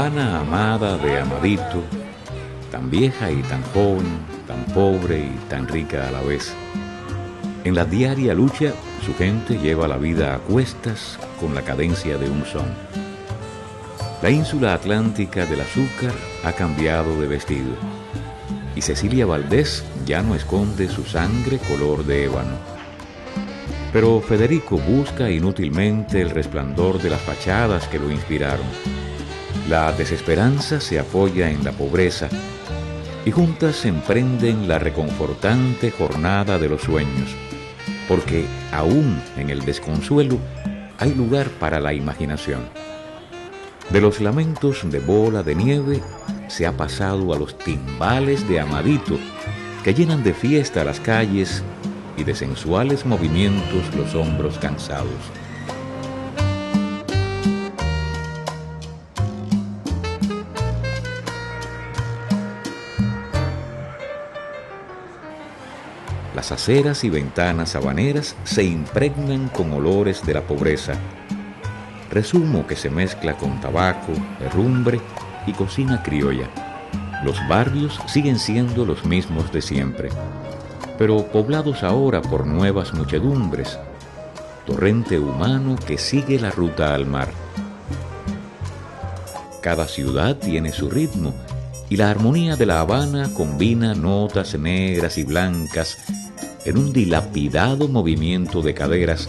Habana amada de Amadito, tan vieja y tan joven, tan pobre y tan rica a la vez. En la diaria lucha, su gente lleva la vida a cuestas con la cadencia de un son. La ínsula atlántica del azúcar ha cambiado de vestido y Cecilia Valdés ya no esconde su sangre color de ébano. Pero Federico busca inútilmente el resplandor de las fachadas que lo inspiraron. La desesperanza se apoya en la pobreza y juntas emprenden la reconfortante jornada de los sueños, porque aún en el desconsuelo hay lugar para la imaginación. De los lamentos de Bola de Nieve se ha pasado a los timbales de Amadito, que llenan de fiesta las calles y de sensuales movimientos los hombros cansados. Las aceras y ventanas habaneras se impregnan con olores de la pobreza. Resumo que se mezcla con tabaco, herrumbre y cocina criolla. Los barrios siguen siendo los mismos de siempre, pero poblados ahora por nuevas muchedumbres, torrente humano que sigue la ruta al mar. Cada ciudad tiene su ritmo y la armonía de La Habana combina notas negras y blancas en un dilapidado movimiento de caderas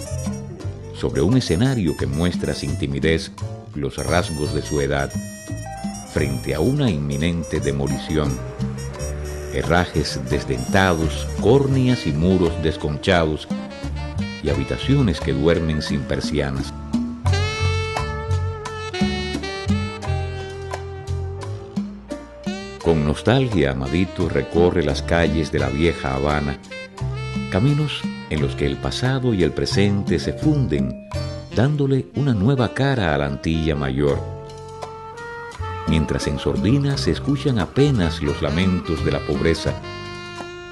sobre un escenario que muestra sin timidez los rasgos de su edad frente a una inminente demolición. Herrajes desdentados, córneas y muros desconchados y habitaciones que duermen sin persianas. Con nostalgia, Amadito recorre las calles de la vieja Habana, caminos en los que el pasado y el presente se funden, dándole una nueva cara a la Antilla Mayor. Mientras en sordina se escuchan apenas los lamentos de la pobreza,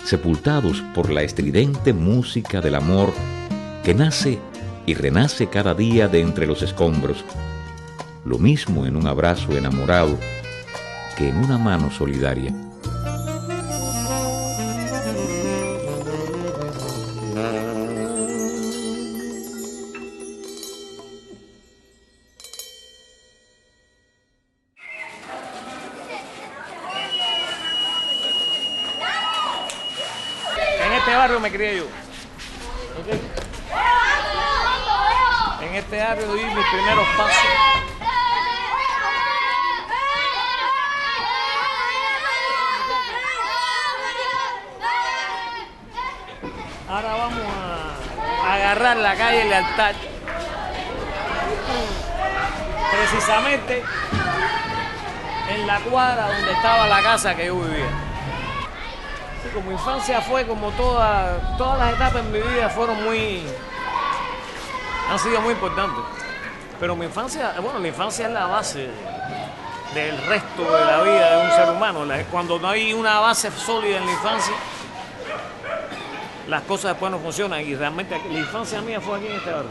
sepultados por la estridente música del amor que nace y renace cada día de entre los escombros, lo mismo en un abrazo enamorado que en una mano solidaria. En este barrio me crié yo. ¿Okay? En este barrio di mis primeros pasos. Ahora vamos a agarrar la calle Lealtad. Precisamente en la cuadra donde estaba la casa que yo vivía. Sí, como infancia fue como todas las etapas en mi vida han sido muy importantes. Pero mi infancia, bueno, la infancia es la base del resto de la vida de un ser humano. Cuando no hay una base sólida en la infancia, las cosas después no funcionan, y realmente la infancia mía fue aquí en este barrio.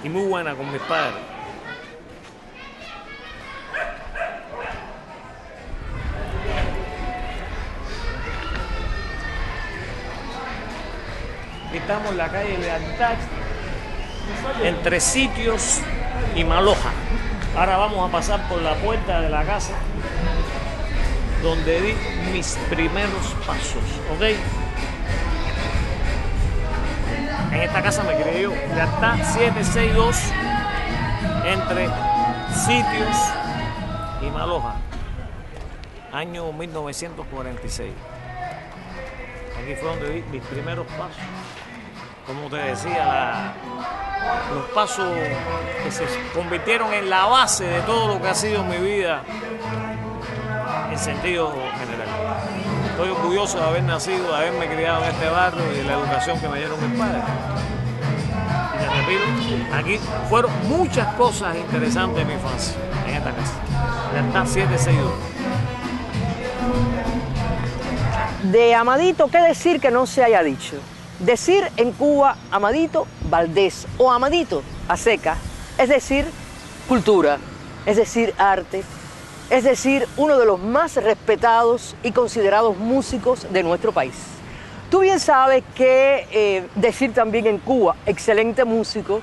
Y muy buena con mis padres. Estamos en la calle Lealtad, entre Sitios y Maloja. Ahora vamos a pasar por la puerta de la casa donde di mis primeros pasos, ¿ok? En esta casa me crié yo, Lealtad 762, entre Sitios y Maloja, año 1946. Aquí fue donde di mis primeros pasos. Como te decía, los pasos que se convirtieron en la base de todo lo que ha sido mi vida en sentido general. Estoy orgulloso de haber nacido, de haberme criado en este barrio y de la educación que me dieron mis padres. Y te repito, aquí fueron muchas cosas interesantes de mi infancia, en esta casa. Lealtad 762. De Amadito, ¿qué decir que no se haya dicho? Decir en Cuba Amadito Valdés o Amadito a secas, es decir, cultura, es decir, arte, es decir, uno de los más respetados y considerados músicos de nuestro país. Tú bien sabes que decir también en Cuba, excelente músico,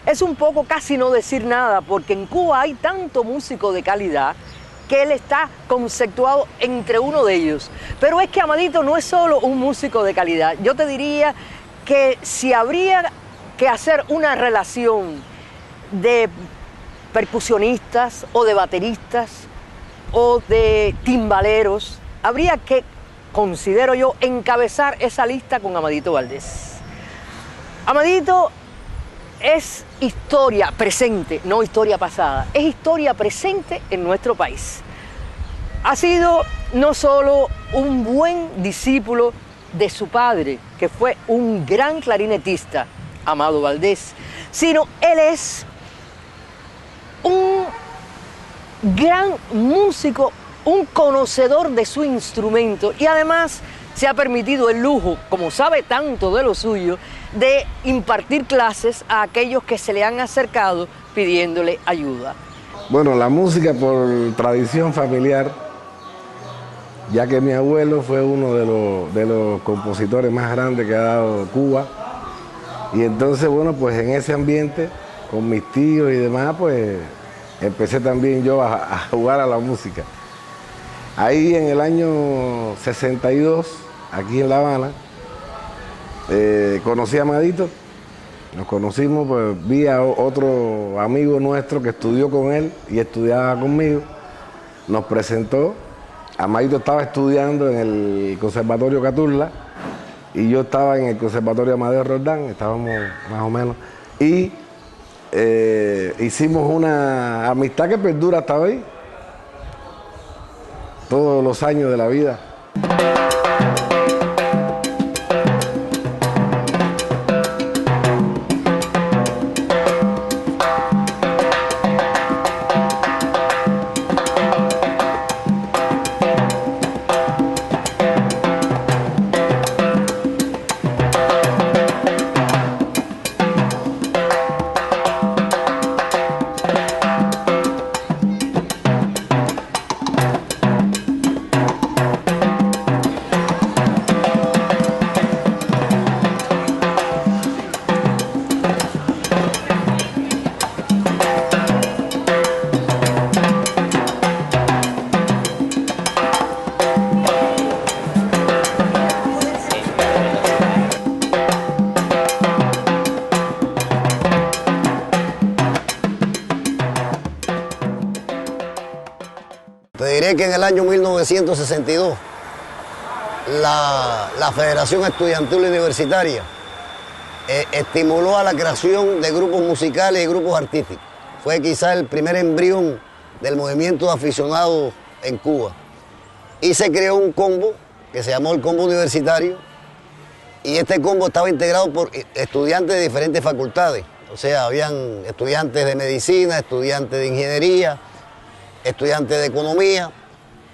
es un poco casi no decir nada, porque en Cuba hay tanto músico de calidad que él está conceptuado entre uno de ellos. Pero es que Amadito no es solo un músico de calidad. Yo te diría que si habría que hacer una relación de percusionistas o de bateristas o de timbaleros, habría que, considero yo, encabezar esa lista con Amadito Valdés. Amadito es historia presente, no historia pasada, es historia presente en nuestro país. Ha sido no solo un buen discípulo de su padre, que fue un gran clarinetista, Amado Valdés, sino él es un gran músico, un conocedor de su instrumento y además se ha permitido el lujo, como sabe tanto de lo suyo, de impartir clases a aquellos que se le han acercado pidiéndole ayuda. Bueno, la música por tradición familiar, ya que mi abuelo fue uno de los compositores más grandes que ha dado Cuba. Y entonces, bueno, pues en ese ambiente, con mis tíos y demás, pues empecé también yo a jugar a la música. Ahí en el año 62, aquí en La Habana, conocí a Amadito, nos conocimos, pues vi a otro amigo nuestro que estudió con él y estudiaba conmigo, nos presentó. Amadito estaba estudiando en el Conservatorio Caturla y yo estaba en el Conservatorio Amadeo Roldán, estábamos más o menos, y hicimos una amistad que perdura hasta hoy, todos los años de la vida. Te diré que en el año 1962 la Federación Estudiantil Universitaria estimuló a la creación de grupos musicales y grupos artísticos. Fue quizás el primer embrión del movimiento de aficionados en Cuba. Y se creó un combo que se llamó el Combo Universitario, y este combo estaba integrado por estudiantes de diferentes facultades. O sea, habían estudiantes de medicina, estudiantes de ingeniería, estudiantes de economía,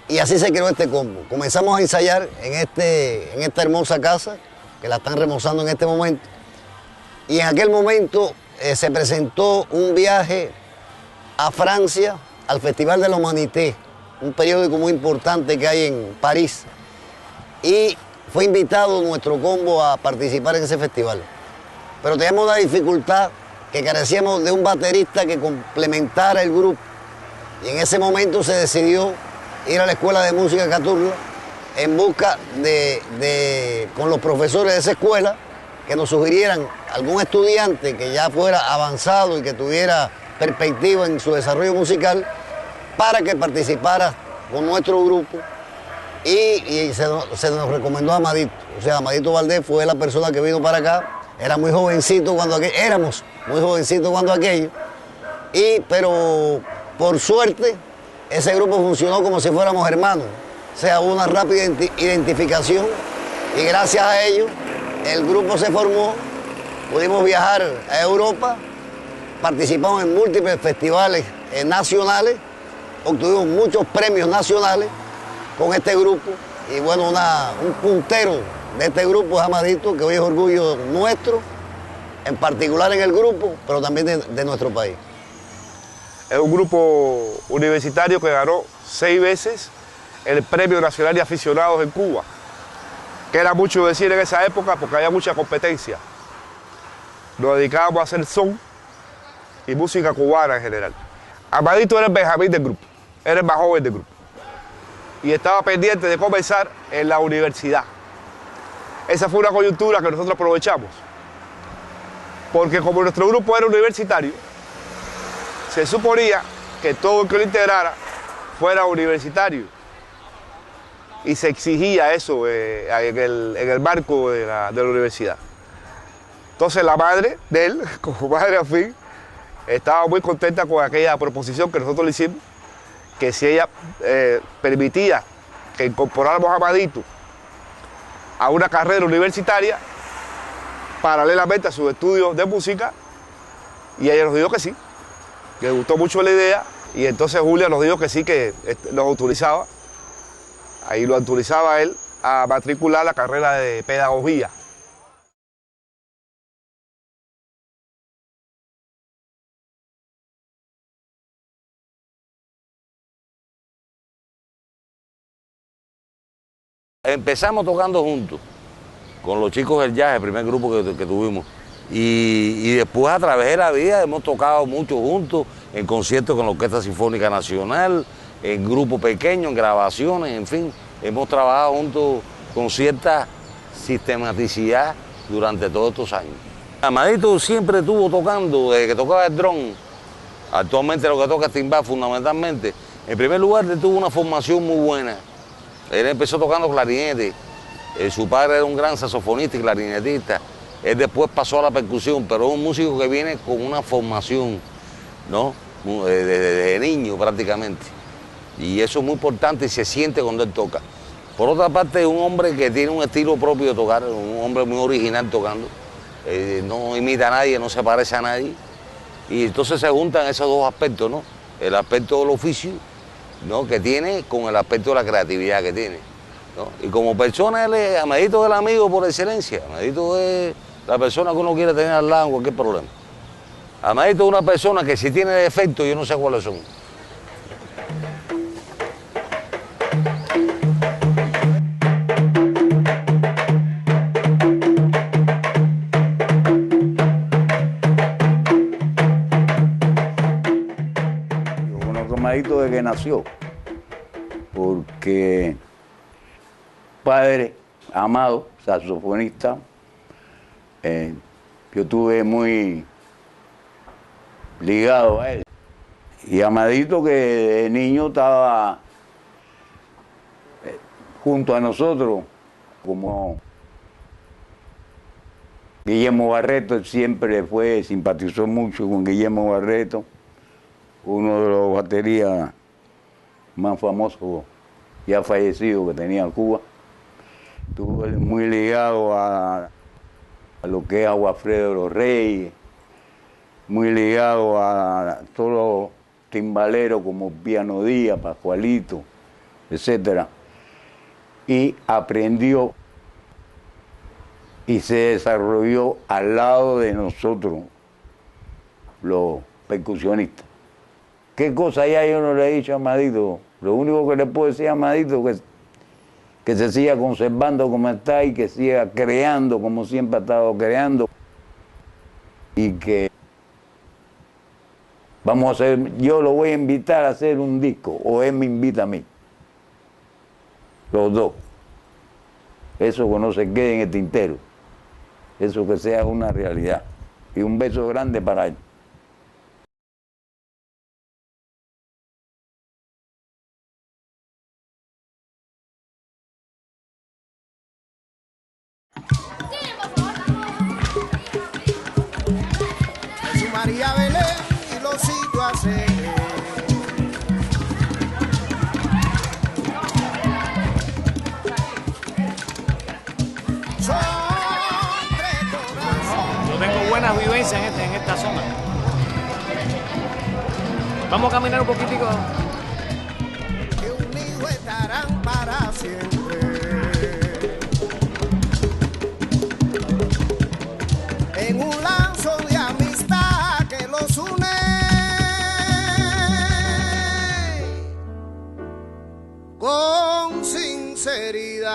y así se creó este combo. Comenzamos a ensayar en esta hermosa casa, que la están remozando en este momento, y en aquel momento se presentó un viaje a Francia, al Festival de la Humanité, un periódico muy importante que hay en París, y fue invitado nuestro combo a participar en ese festival. Pero teníamos una dificultad, que carecíamos de un baterista que complementara el grupo. Y en ese momento se decidió ir a la Escuela de Música Caturla en busca con los profesores de esa escuela, que nos sugirieran algún estudiante que ya fuera avanzado y que tuviera perspectiva en su desarrollo musical para que participara con nuestro grupo. Y se nos recomendó a Amadito. O sea, Amadito Valdés fue la persona que vino para acá. Era muy jovencito éramos muy jovencitos cuando aquello. Pero por suerte, ese grupo funcionó como si fuéramos hermanos. O sea, hubo una rápida identificación y gracias a ello el grupo se formó, pudimos viajar a Europa, participamos en múltiples festivales nacionales, obtuvimos muchos premios nacionales con este grupo y bueno, un puntero de este grupo es Amadito, que hoy es orgullo nuestro, en particular en el grupo, pero también de nuestro país. Es un grupo universitario que ganó 6 veces el Premio Nacional de Aficionados en Cuba, que era mucho decir en esa época porque había mucha competencia. Nos dedicábamos a hacer son y música cubana en general. Amadito era el Benjamín del grupo, era el más joven del grupo. Y estaba pendiente de comenzar en la universidad. Esa fue una coyuntura que nosotros aprovechamos. Porque como nuestro grupo era universitario, se suponía que todo el que lo integrara fuera universitario. Y se exigía eso en el marco de la universidad. Entonces la madre de él, como madre afín, estaba muy contenta con aquella proposición que nosotros le hicimos, que si ella permitía que incorporáramos a Amadito a una carrera universitaria, paralelamente a sus estudios de música, y ella nos dijo que sí, que le gustó mucho la idea, y entonces Julia nos dijo que sí, que nos autorizaba, ahí lo autorizaba él a matricular la carrera de pedagogía. Empezamos tocando juntos, con los chicos del jazz, el primer grupo que tuvimos. Y después a través de la vida hemos tocado mucho juntos, en conciertos con la Orquesta Sinfónica Nacional, en grupos pequeños, en grabaciones, en fin. Hemos trabajado juntos con cierta sistematicidad durante todos estos años. Amadito siempre estuvo tocando, desde que tocaba el drum, actualmente lo que toca es timbal fundamentalmente. En primer lugar, él tuvo una formación muy buena. Él empezó tocando clarinete, su padre era un gran saxofonista y clarinetista. Él después pasó a la percusión, pero es un músico que viene con una formación, ¿no? Desde niño prácticamente. Y eso es muy importante y se siente cuando él toca. Por otra parte, es un hombre que tiene un estilo propio de tocar, un hombre muy original tocando. No imita a nadie, no se parece a nadie. Y entonces se juntan esos dos aspectos, ¿no? El aspecto del oficio, ¿no?, que tiene, con el aspecto de la creatividad que tiene, ¿no? Y como persona, Amadito es el amigo por excelencia. Amadito es la persona que uno quiere tener al lado en cualquier problema. Amadito es una persona que si tiene defectos, yo no sé cuáles son. Yo conozco a Amadito desde que nació, porque padre, Amado, saxofonista, yo estuve muy ligado a él. Y Amadito, que de niño estaba junto a nosotros, como Guillermo Barreto, él siempre simpatizó mucho con Guillermo Barreto, uno de los baterías más famosos ya fallecidos que tenía Cuba. Estuve muy ligado a lo que es Aguafredo de los Reyes, muy ligado a todos los timbaleros como Piano Díaz, Pascualito, etc. Y aprendió y se desarrolló al lado de nosotros, los percusionistas. ¿Qué cosa ya yo no le he dicho a Amadito? Lo único que le puedo decir a Amadito es que se siga conservando como está y que siga creando como siempre ha estado creando. Y que vamos a hacer, yo lo voy a invitar a hacer un disco, o él me invita a mí. Los dos. Eso que no se quede en el tintero. Eso que sea una realidad. Y un beso grande para él. María Belén y los sitios a hacer. Yo tengo buenas vivencias en esta zona. Vamos a caminar un poquitico. Que unidos estarán para siempre. En un lazo de amistad que los une. con sinceridad.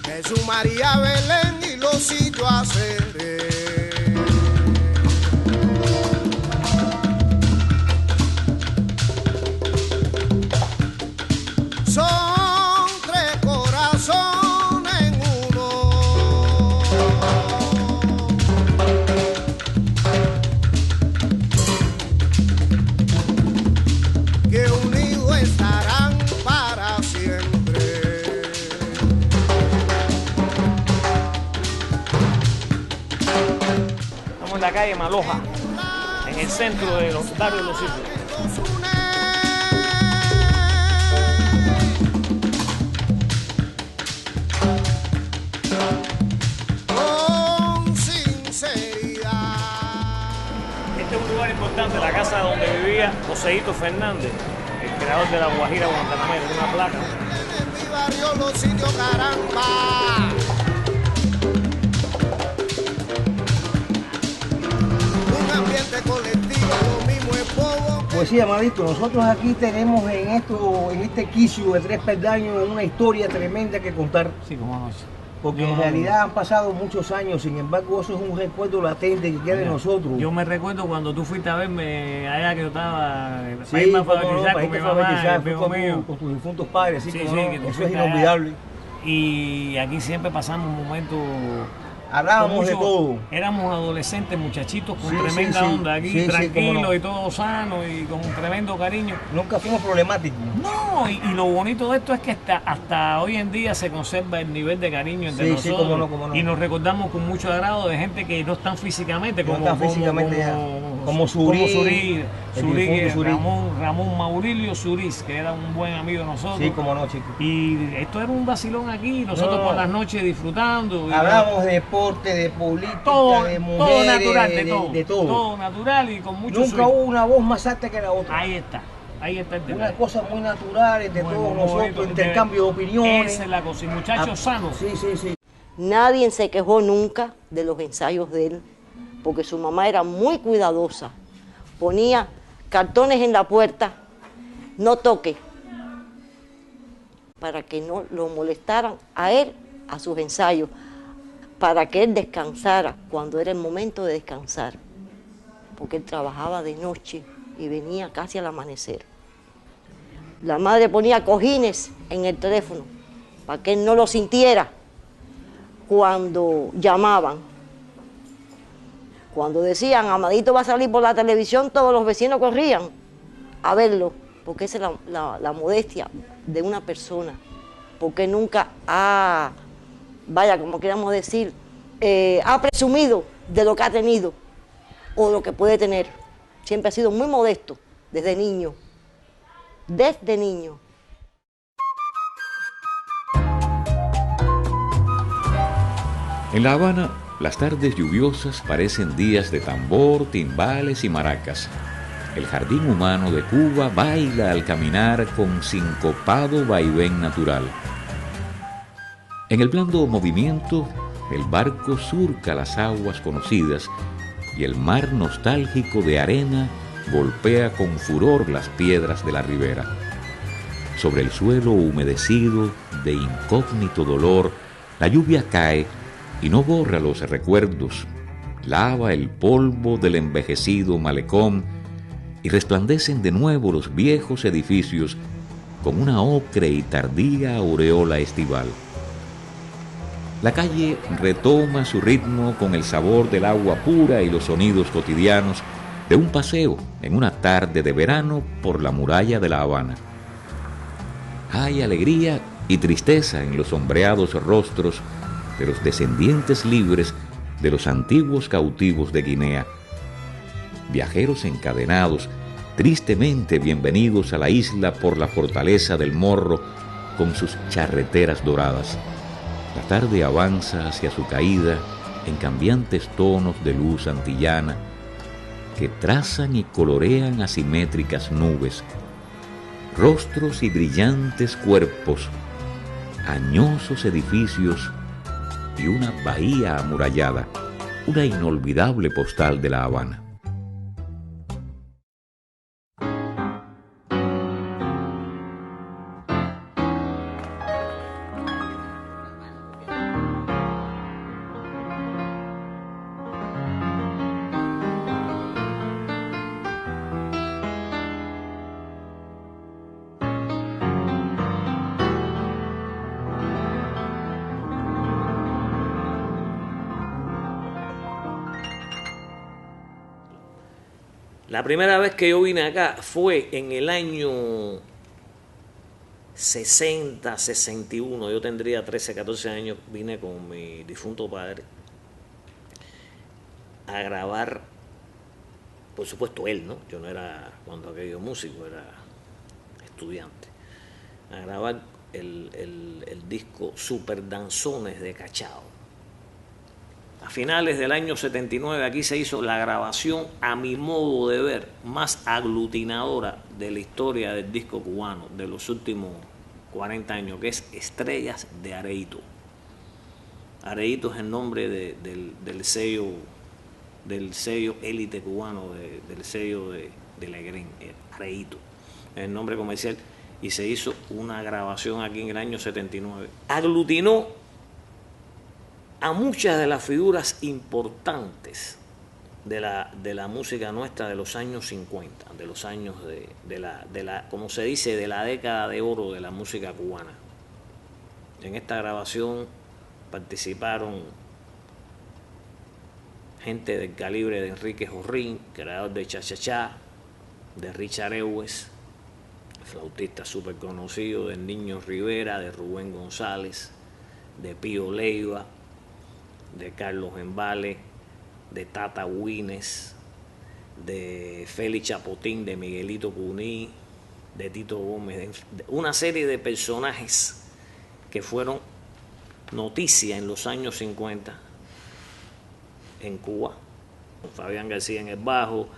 Jesús, María, Belén y los sitios a hacer. Son tres corazones en uno, que unidos estarán para siempre. Estamos en la calle Maloja, en el centro de los barrios de Los Sitios. Importante, la casa donde vivía Joseito Fernández, el creador de la Guajira Guantanamera, una placa. En mi barrio Los Sitios, caramba. Un ambiente colectivo, lo mismo es bobo. Pues sí, Amadito, nosotros aquí tenemos en este quicio de 3 peldaños una historia tremenda que contar. Sí, como no. Porque en realidad han pasado muchos años, sin embargo eso es un recuerdo latente que queda en nosotros. Yo me recuerdo cuando tú fuiste a verme allá que yo estaba Sí, para irme a para alfabetizar con mi mamá, con tus difuntos padres, Sí, sí, sí, no, que tú eso es fuiste inolvidable. allá. Y aquí siempre pasamos momentos... Hablábamos de todo. Éramos adolescentes, muchachitos con Sí, tremenda sí, sí. onda aquí, Sí, sí, tranquilos cómo no. y todo sano y con tremendo cariño. Nunca fuimos problemáticos. No, y lo bonito de esto es que hasta hoy en día se conserva el nivel de cariño entre Sí, nosotros. sí, cómo no, cómo no. Y nos recordamos con mucho agrado de gente que no están físicamente, No están físicamente ya. Como Surí, el difunto Surí. Ramón Maurilio Surís, que era un buen amigo de nosotros. Sí, cómo no, chicos. Y esto era un vacilón aquí, nosotros No. por las noches disfrutando. Y Hablamos de deporte, de política, todo, de mujeres, todo natural, de todo. todo. Todo natural y con mucho Nunca swing. hubo una voz más alta que la otra. Ahí está el detalle. Una cosa muy natural entre Muy, todos muy nosotros, bonito. intercambio de opiniones. Esa es la cosa, y muchachos sanos. Sí, sí, sí. Nadie se quejó nunca de los ensayos de él, porque su mamá era muy cuidadosa. Ponía cartones en la puerta, no toque, para que no lo molestaran a él, a sus ensayos, para que él descansara cuando era el momento de descansar, porque él trabajaba de noche y venía casi al amanecer. La madre ponía cojines en el teléfono para que él no lo sintiera cuando llamaban. Cuando decían, Amadito va a salir por la televisión, todos los vecinos corrían a verlo, porque esa es la modestia de una persona, porque nunca ha, como queramos decir, ha presumido de lo que ha tenido o lo que puede tener. Siempre ha sido muy modesto, desde niño. Desde niño. En La Habana, las tardes lluviosas parecen días de tambor, timbales y maracas. El jardín humano de Cuba baila al caminar con sincopado vaivén natural. En el blando movimiento, el barco surca las aguas conocidas y el mar nostálgico de arena golpea con furor las piedras de la ribera. Sobre el suelo humedecido de incógnito dolor, la lluvia cae y no borra los recuerdos, lava el polvo del envejecido malecón y resplandecen de nuevo los viejos edificios con una ocre y tardía aureola estival. La calle retoma su ritmo con el sabor del agua pura y los sonidos cotidianos de un paseo en una tarde de verano por la muralla de La Habana. Hay alegría y tristeza en los sombreados rostros de los descendientes libres de los antiguos cautivos de Guinea. Viajeros encadenados, tristemente bienvenidos a la isla por la fortaleza del Morro con sus charreteras doradas. La tarde avanza hacia su caída en cambiantes tonos de luz antillana que trazan y colorean asimétricas nubes, rostros y brillantes cuerpos, añosos edificios y una bahía amurallada, una inolvidable postal de La Habana. La primera vez que yo vine acá fue en el año 60, 61. Yo tendría 13, 14 años. Vine con mi difunto padre a grabar, por supuesto él, ¿no? Yo no era cuando aquello músico, era estudiante. A grabar el disco Super Danzones de Cachao. A finales del año 79 aquí se hizo la grabación, a mi modo de ver, más aglutinadora de la historia del disco cubano de los últimos 40 años, que es Estrellas de Areito. Areito es el nombre del sello élite cubano, del sello de Legrén, Areito, es el nombre comercial, y se hizo una grabación aquí en el año 79. Aglutinó a muchas de las figuras importantes de la música nuestra de los años 50, de los años de la como se dice, de la década de oro de la música cubana. En esta grabación participaron gente del calibre de Enrique Jorrín, creador de Cha-Cha-Cha, de Richard Ewes, flautista súper conocido, del Niño Rivera, de Rubén González, de Pío Leiva, de Carlos Embale, de Tata Wines, de Félix Chapotín, de Miguelito Cuní, de Tito Gómez, de una serie de personajes que fueron noticia en los años 50 en Cuba. Fabián García en el bajo,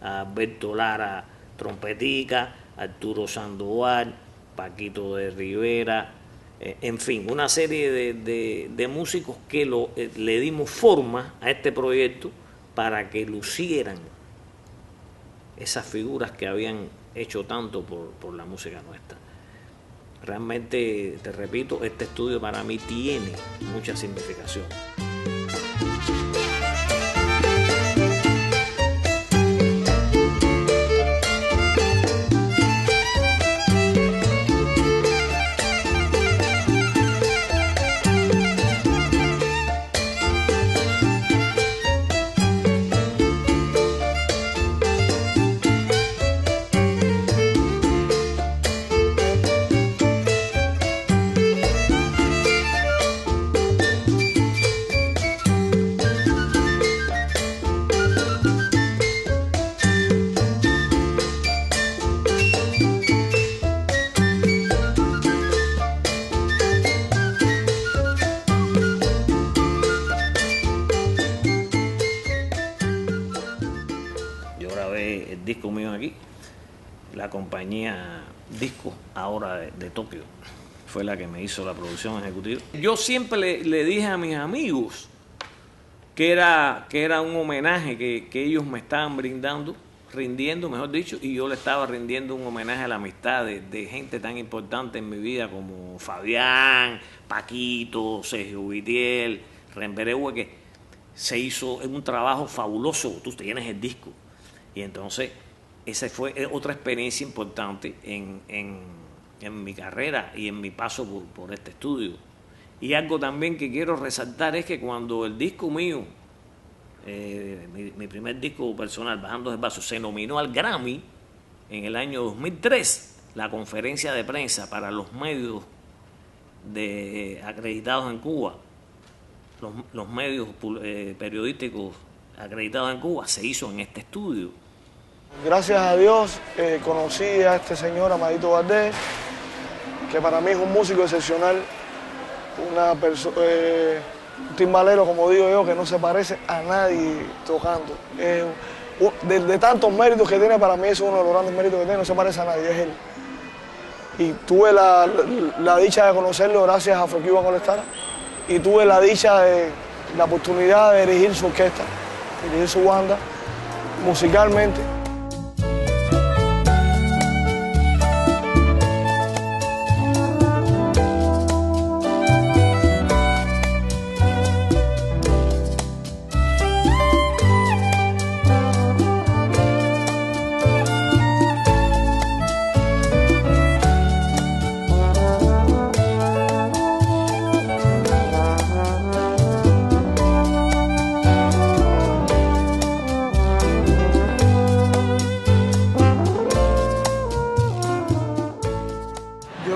Alberto Lara trompetica, Arturo Sandoval, Paquito de Rivera, en fin, una serie de músicos que le dimos forma a este proyecto para que lucieran esas figuras que habían hecho tanto por la música nuestra. Realmente, te repito, este estudio para mí tiene mucha significación. Disco mío aquí, la compañía Disco ahora de Tokio fue la que me hizo la producción ejecutiva. Yo siempre le dije a mis amigos que era un homenaje que ellos me estaban rindiendo, mejor dicho, y yo le estaba rindiendo un homenaje a la amistad de gente tan importante en mi vida como Fabián, Paquito, Sergio Vitiel, Remberegue, que se hizo un trabajo fabuloso. Tú tienes el disco. Y entonces, esa fue otra experiencia importante en mi carrera y en mi paso por este estudio. Y algo también que quiero resaltar es que cuando el disco mío, mi primer disco personal, Bajando del Vaso, se nominó al Grammy en el año 2003, la conferencia de prensa para los medios acreditados en Cuba, los medios periodísticos acreditados en Cuba, se hizo en este estudio. Gracias a Dios conocí a este señor Amadito Valdés, que para mí es un músico excepcional, un timbalero, como digo yo, que no se parece a nadie tocando. De tantos méritos que tiene, para mí es uno de los grandes méritos que tiene, no se parece a nadie, es él. y tuve la dicha de conocerlo gracias a Afro-Cuban All Stars, y tuve la dicha de la oportunidad de dirigir su orquesta, dirigir su banda musicalmente.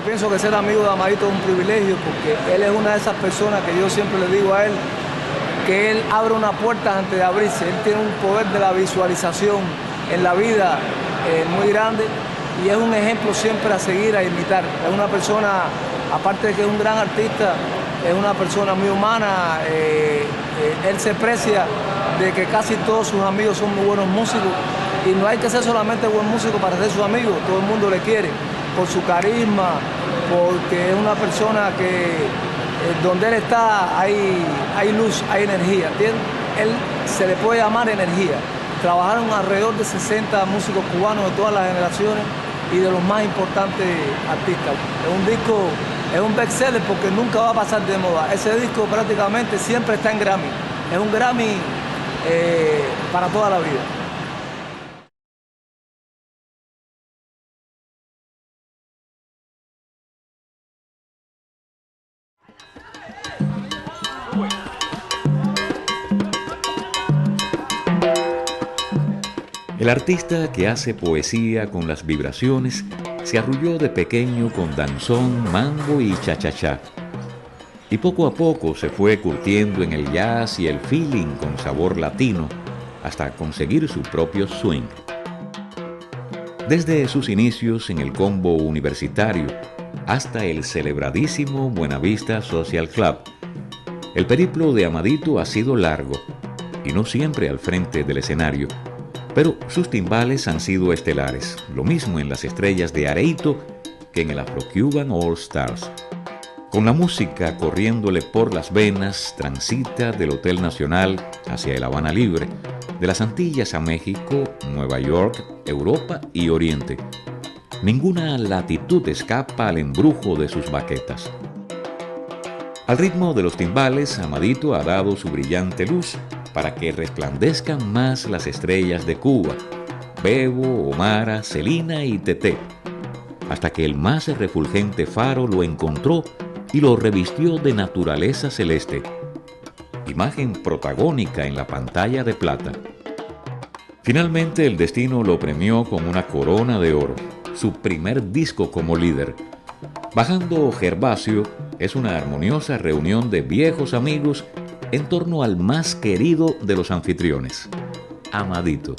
Pienso que ser amigo de Amadito es un privilegio porque él es una de esas personas que yo siempre le digo a él que él abre una puerta antes de abrirse. Él tiene un poder de la visualización en la vida muy grande y es un ejemplo siempre a seguir, a imitar. Es una persona, aparte de que es un gran artista, es una persona muy humana. Él se precia de que casi todos sus amigos son muy buenos músicos y no hay que ser solamente buen músico para ser su amigo, todo el mundo le quiere por su carisma, porque es una persona que donde él está hay luz, hay energía, ¿entiendes? Él se le puede llamar energía. Trabajaron alrededor de 60 músicos cubanos de todas las generaciones y de los más importantes artistas. Es un disco, es un bestseller porque nunca va a pasar de moda. Ese disco prácticamente siempre está en Grammy. Es un Grammy para toda la vida. El artista que hace poesía con las vibraciones se arrulló de pequeño con danzón, mambo y cha-cha-cha. Y poco a poco se fue curtiendo en el jazz y el feeling con sabor latino hasta conseguir su propio swing. Desde sus inicios en el combo universitario hasta el celebradísimo Buenavista Social Club, el periplo de Amadito ha sido largo y no siempre al frente del escenario. Pero sus timbales han sido estelares, lo mismo en las estrellas de Areito que en el Afro-Cuban All Stars. Con la música corriéndole por las venas, transita del Hotel Nacional hacia el Habana Libre, de las Antillas a México, Nueva York, Europa y Oriente. Ninguna latitud escapa al embrujo de sus baquetas. Al ritmo de los timbales, Amadito ha dado su brillante luz para que resplandezcan más las estrellas de Cuba, Bebo, Omara, Celina y Teté, hasta que el más refulgente faro lo encontró y lo revistió de naturaleza celeste, imagen protagónica en la pantalla de plata. Finalmente el destino lo premió con una corona de oro, su primer disco como líder. Bajando Gervasio es una armoniosa reunión de viejos amigos en torno al más querido de los anfitriones, Amadito.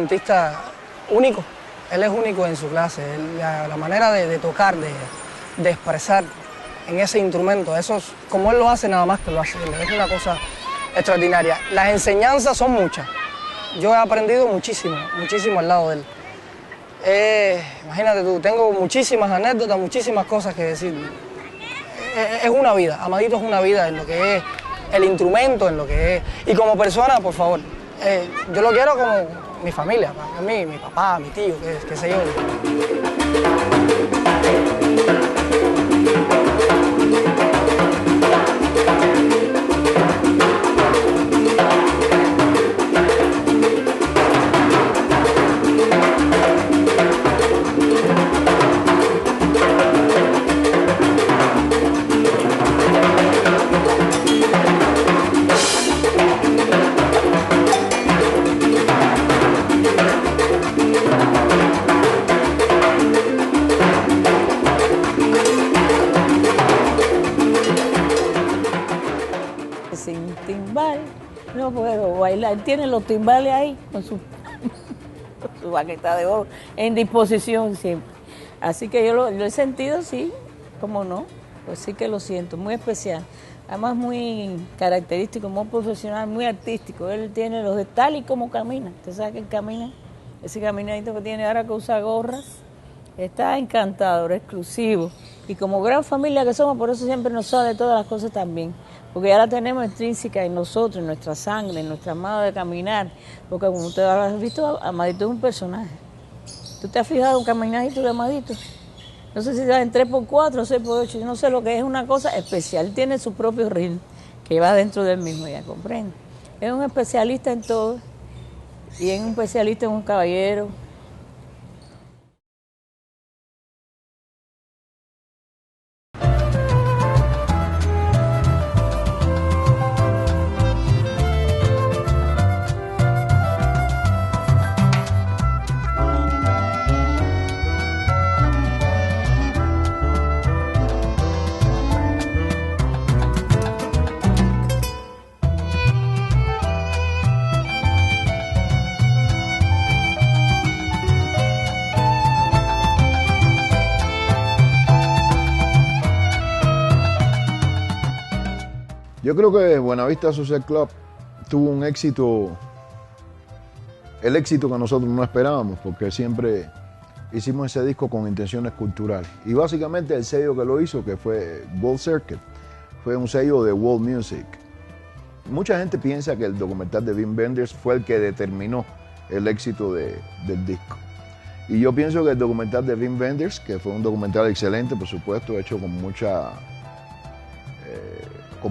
instrumentista único. Él es único en su clase. La manera de tocar, de expresar en ese instrumento, eso es, como él lo hace, nada más que lo hace. Es una cosa extraordinaria. Las enseñanzas son muchas. Yo he aprendido muchísimo, muchísimo al lado de él. Imagínate tú, tengo muchísimas anécdotas, muchísimas cosas que decir. Es una vida, Amadito es una vida en lo que es el instrumento, en lo que es... Y como persona, por favor, yo lo quiero como mi familia, para mí, mi papá, mi tío, qué sé yo. Sin timbal no puedo bailar. Tiene los timbales ahí con su baqueta de oro en disposición siempre. Así que yo lo he sentido, sí, cómo no, pues sí que lo siento, muy especial. Además muy característico, muy profesional, muy artístico. Él tiene los de tal y como camina. Usted sabe que él camina, ese caminadito que tiene ahora que usa gorras. Está encantador, exclusivo. Y como gran familia que somos, por eso siempre nos sale todas las cosas también. Porque ya la tenemos intrínseca en nosotros, en nuestra sangre, en nuestra manera de caminar. Porque como usted habrá visto, Amadito es un personaje. ¿Tú te has fijado un caminadito de Amadito? No sé si va en 3x4 o 6x8, yo no sé lo que es, una cosa especial. Tiene su propio ritmo, que va dentro del mismo, ya comprende. Es un especialista en todo, y es un especialista en un caballero. Yo creo que Buenavista Social Club tuvo un éxito, el éxito que nosotros no esperábamos, porque siempre hicimos ese disco con intenciones culturales. Y básicamente el sello que lo hizo, que fue Gold Circuit, fue un sello de World Music. Mucha gente piensa que el documental de Wim Wenders fue el que determinó el éxito del disco. Y yo pienso que el documental de Wim Wenders, que fue un documental excelente, por supuesto, hecho con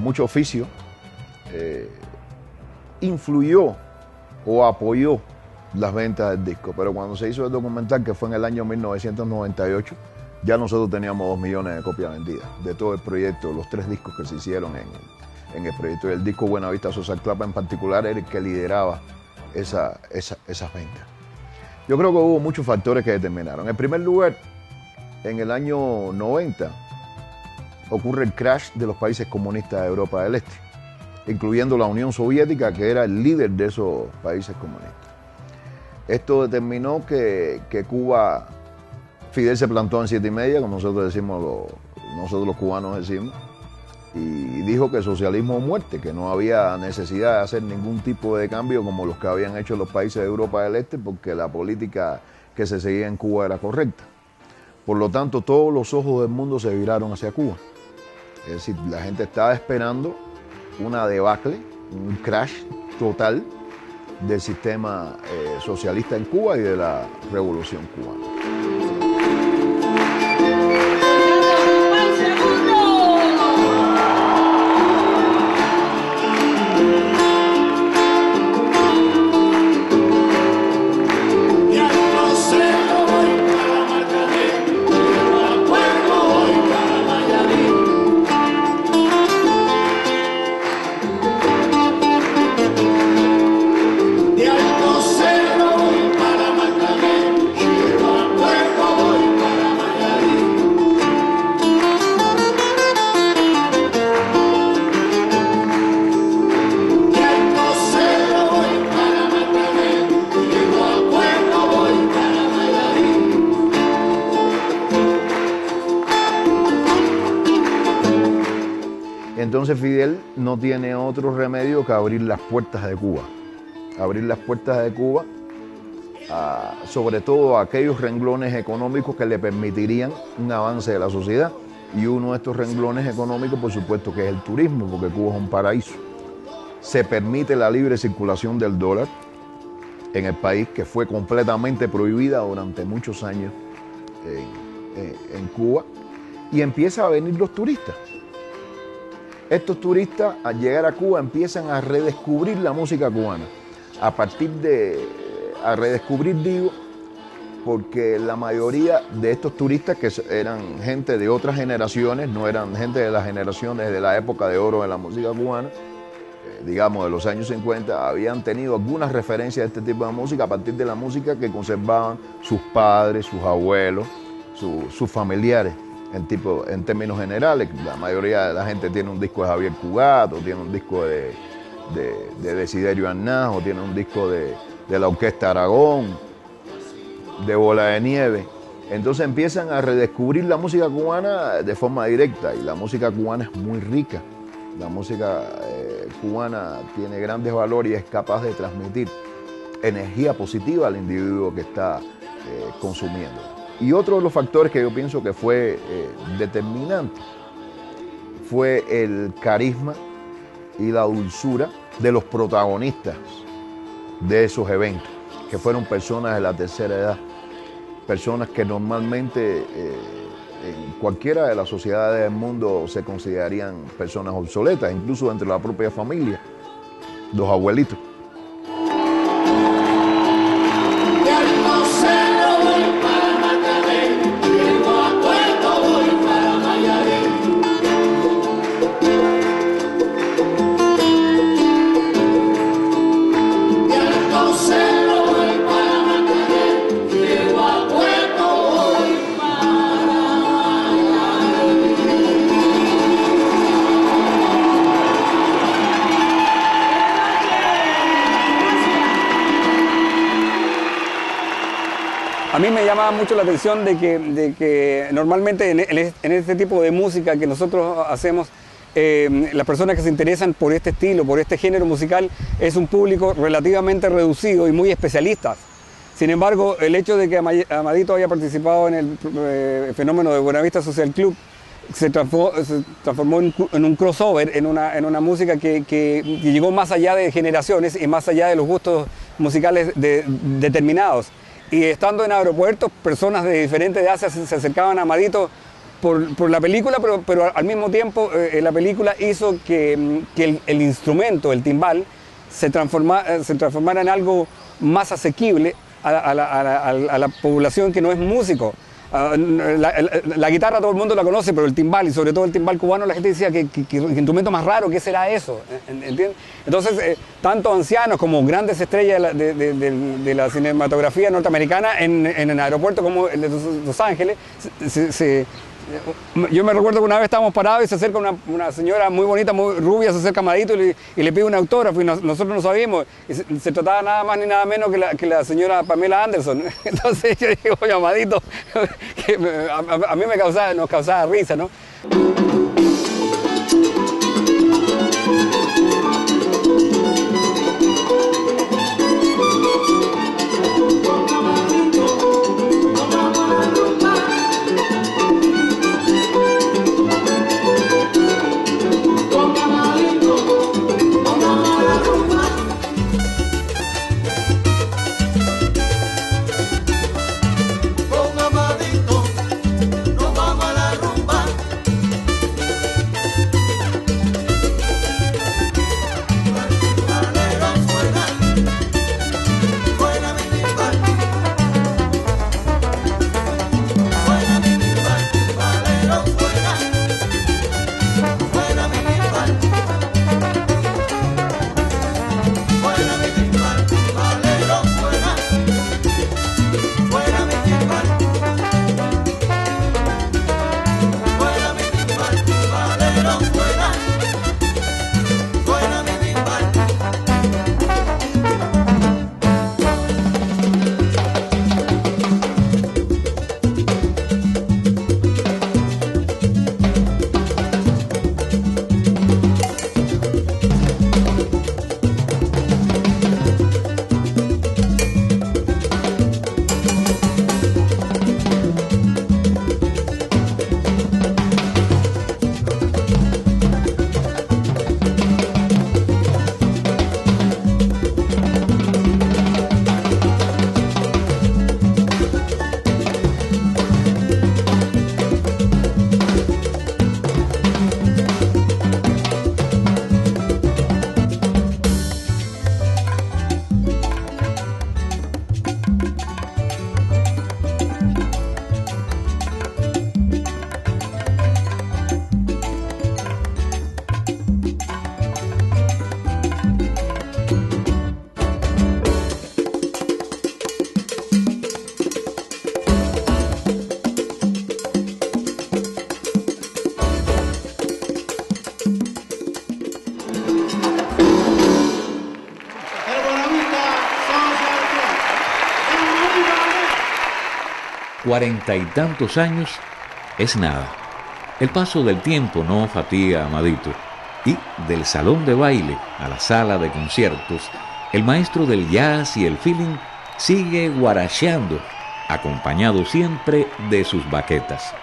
mucho oficio, influyó o apoyó las ventas del disco. Pero cuando se hizo el documental, que fue en el año 1998, ya nosotros teníamos 2 millones de copias vendidas de todo el proyecto, los 3 discos que se hicieron en el proyecto. Y el disco Buenavista Social Club en particular era el que lideraba esas ventas. Yo creo que hubo muchos factores que determinaron. En primer lugar, en el año 90, ocurre el crash de los países comunistas de Europa del Este, incluyendo la Unión Soviética, que era el líder de esos países comunistas. Esto determinó que Cuba, Fidel se plantó en 7:30, como nosotros decimos, nosotros los cubanos decimos, y dijo que socialismo o muerte, que no había necesidad de hacer ningún tipo de cambio como los que habían hecho los países de Europa del Este, porque la política que se seguía en Cuba era correcta. Por lo tanto, todos los ojos del mundo se viraron hacia Cuba. Es decir, la gente estaba esperando una debacle, un crash total del sistema socialista en Cuba y de la revolución cubana. De Alto Cerro para Magdalena, lleva fuego entonces Fidel no tiene otro remedio que abrir las puertas de Cuba. Abrir las puertas de Cuba, sobre todo a aquellos renglones económicos que le permitirían un avance de la sociedad. Y uno de estos renglones económicos, por supuesto, que es el turismo, porque Cuba es un paraíso. Se permite la libre circulación del dólar en el país, que fue completamente prohibida durante muchos años en Cuba, y empiezan a venir los turistas. Estos turistas, al llegar a Cuba, empiezan a redescubrir la música cubana. A redescubrir, digo, porque la mayoría de estos turistas, que eran gente de otras generaciones, no eran gente de las generaciones de la época de oro de la música cubana, digamos de los años 50, habían tenido algunas referencias de este tipo de música a partir de la música que conservaban sus padres, sus abuelos, sus familiares, en términos generales. La mayoría de la gente tiene un disco de Javier Cugat, o tiene un disco de Desiderio Arnaz, o tiene un disco de la Orquesta Aragón, de Bola de Nieve. Entonces empiezan a redescubrir la música cubana de forma directa, y la música cubana es muy rica. La música cubana tiene grandes valores y es capaz de transmitir energía positiva al individuo que está consumiendo. Y otro de los factores que yo pienso que fue determinante fue el carisma y la dulzura de los protagonistas de esos eventos, que fueron personas de la tercera edad, personas que normalmente en cualquiera de las sociedades del mundo se considerarían personas obsoletas, incluso dentro de la propia familia, los abuelitos. A mí me llamaba mucho la atención de que normalmente en este tipo de música que nosotros hacemos, las personas que se interesan por este estilo, por este género musical, es un público relativamente reducido y muy especialistas. Sin embargo, el hecho de que Amadito haya participado en el fenómeno de Buenavista Social Club se transformó en un crossover, en una música que llegó más allá de generaciones y más allá de los gustos musicales determinados. Y estando en aeropuertos, personas de diferentes edades se acercaban a Amadito por la película, pero al mismo tiempo la película hizo que el instrumento, el timbal, se transformara en algo más asequible a la población que no es músico. La guitarra todo el mundo la conoce, pero el timbal, y sobre todo el timbal cubano, la gente decía que instrumento más raro, ¿qué será eso? ¿Entiendes? Entonces, tanto ancianos como grandes estrellas de la cinematografía norteamericana en aeropuertos como el de Los Ángeles, yo me recuerdo que una vez estábamos parados y se acerca una señora muy bonita, muy rubia, se acerca a Amadito y le pide un autógrafo, y nosotros no sabíamos, y se trataba nada más ni nada menos que la señora Pamela Anderson. Entonces yo dije, oye, Amadito, que a mí nos causaba risa, ¿no? 40 y tantos años es nada. El paso del tiempo no fatiga a Amadito, y del salón de baile a la sala de conciertos, el maestro del jazz y el feeling sigue guaracheando, acompañado siempre de sus baquetas.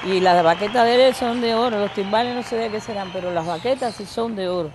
Y las baquetas de él son de oro, los timbales no sé de qué serán, pero las baquetas sí son de oro.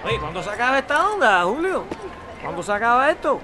Oye, ¿cuándo se acaba esta onda, Julio? ¿Cuándo se acaba esto?